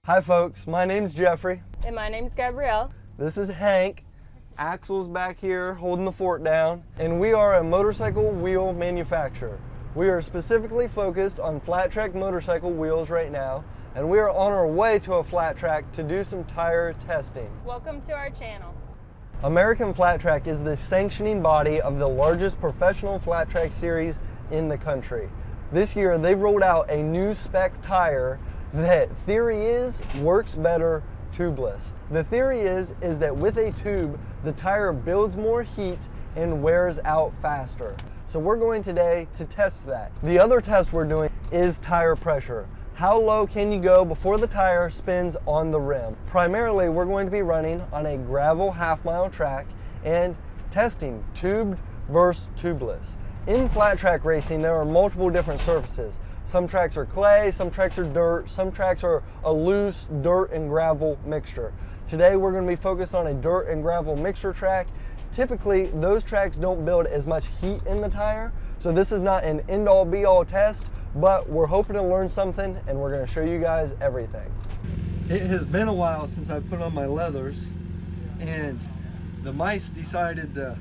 Hi folks, my name's Jeffrey. And my name's Gabrielle. This is Hank. Axel's back here holding the fort down. And we are a motorcycle wheel manufacturer. We are specifically focused on flat track motorcycle wheels right now. And we are on our way to a flat track to do some tire testing. Welcome to our channel. American Flat Track is the sanctioning body of the largest professional flat track series in the country. This year they've rolled out a new spec tire that theory is works better tubeless. The theory is that with a tube, the tire builds more heat and wears out faster. So we're going today to test that. The other test we're doing is tire pressure. How low can you go before the tire spins on the rim? Primarily, we're going to be running on a gravel half-mile track and testing tubed versus tubeless. In flat track racing, there are multiple different surfaces. Some tracks are clay, some tracks are dirt, some tracks are a loose dirt and gravel mixture. Today we're going to be focused on a dirt and gravel mixture track. Typically, those tracks don't build as much heat in the tire, so this is not an end-all be-all test, but we're hoping to learn something and we're going to show you guys everything. It has been a while since I put on my leathers, and the mice decided to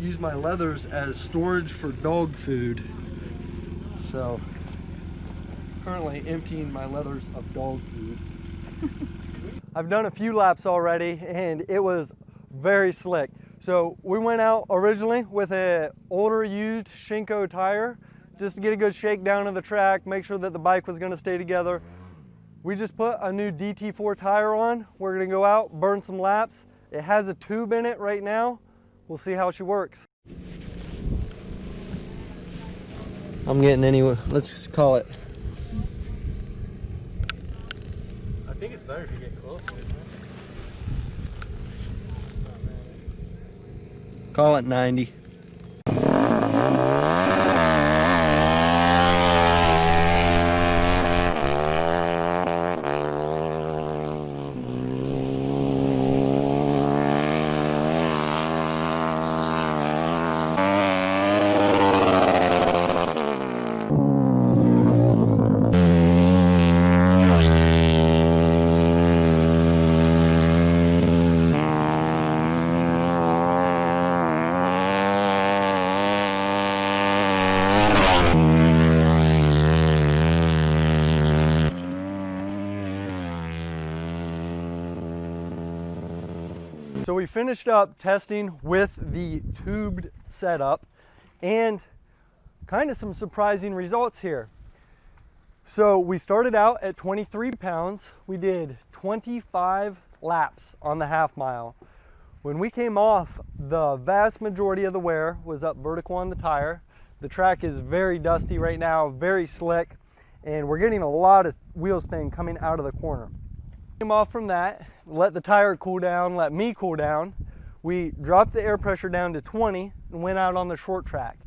use my leathers as storage for dog food. So currently emptying my leathers of dog food. I've done a few laps already and it was very slick. So we went out originally with an older used Shinko tire just to get a good shakedown of the track, make sure that the bike was going to stay together. We just put a new DT4 tire on. We're going to go out, burn some laps. It has a tube in it right now. We'll see how she works. I'm getting anywhere. Let's just call it. I think it's better if you get closer, isn't it? Call it 90. So we finished up testing with the tubed setup and kind of some surprising results here. So we started out at 23 pounds. We did 25 laps on the half mile. When we came off, the vast majority of the wear was up vertical on the tire. The track is very dusty right now, very slick, and we're getting a lot of wheel spin coming out of the corner. Came off from that, let the tire cool down, let me cool down. We dropped the air pressure down to 20 and went out on the short track.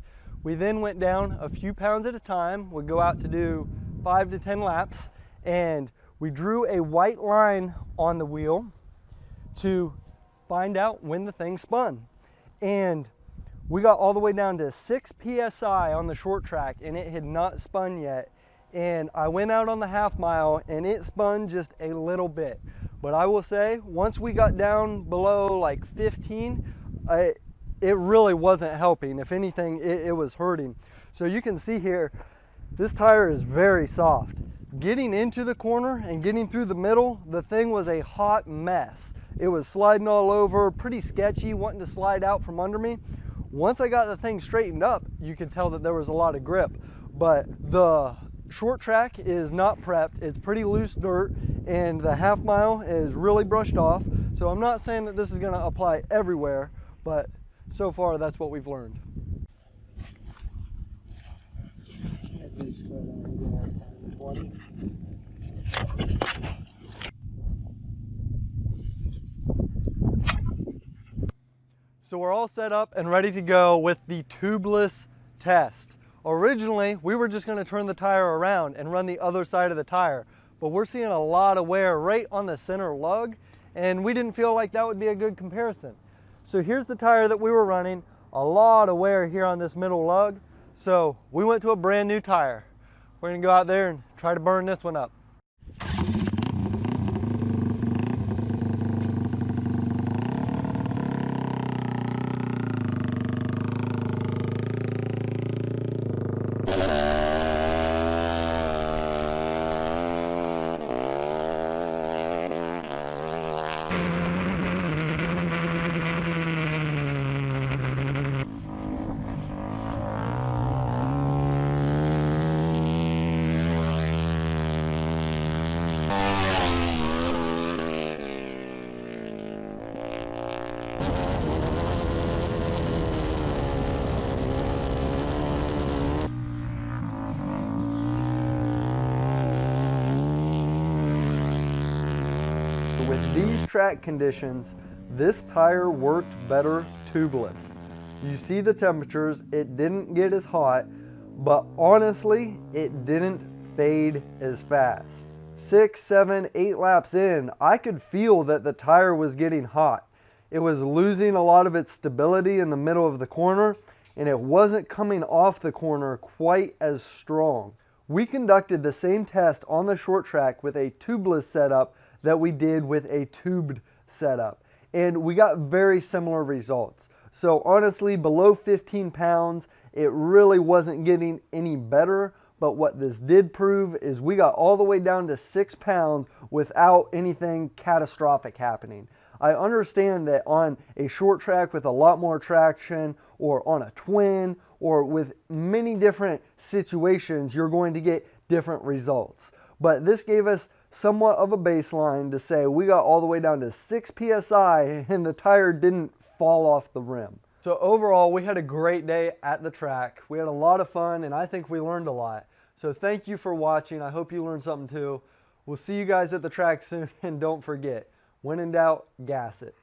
We then went down a few pounds at a time. We'd go out to do 5 to 10 laps, and we drew a white line on the wheel to find out when the thing spun. And we got all the way down to 6 PSI on the short track and it had not spun yet. And I went out on the half mile and it spun just a little bit. But I will say, once we got down below like 15, it really wasn't helping. If anything, it was hurting. So you can see here, this tire is very soft. Getting into the corner and getting through the middle, the thing was a hot mess. It was sliding all over, pretty sketchy, wanting to slide out from under me. Once I got the thing straightened up, you could tell that there was a lot of grip. But the short track is not prepped, it's pretty loose dirt, and the half mile is really brushed off. So I'm not saying that this is going to apply everywhere, but so far that's what we've learned. So we're all set up and ready to go with the tubeless test. Originally, we were just going to turn the tire around and run the other side of the tire, but we're seeing a lot of wear right on the center lug, and we didn't feel like that would be a good comparison. So here's the tire that we were running, a lot of wear here on this middle lug, so we went to a brand new tire. We're going to go out there and try to burn this one up. With these track conditions, this tire worked better tubeless. You see the temperatures, it didn't get as hot, but honestly, it didn't fade as fast. 6, 7, 8 laps in, I could feel that the tire was getting hot. It was losing a lot of its stability in the middle of the corner, and it wasn't coming off the corner quite as strong. We conducted the same test on the short track with a tubeless setup that we did with a tubed setup, and we got very similar results. So honestly, below 15 pounds, it really wasn't getting any better, but what this did prove is we got all the way down to 6 pounds without anything catastrophic happening. I understand that on a short track with a lot more traction, or on a twin, or with many different situations, you're going to get different results. But this gave us somewhat of a baseline to say we got all the way down to 6 psi and the tire didn't fall off the rim. So overall, we had a great day at the track. We had a lot of fun, and I think we learned a lot. So thank you for watching. I hope you learned something too. We'll see you guys at the track soon, and don't forget, when in doubt, gas it.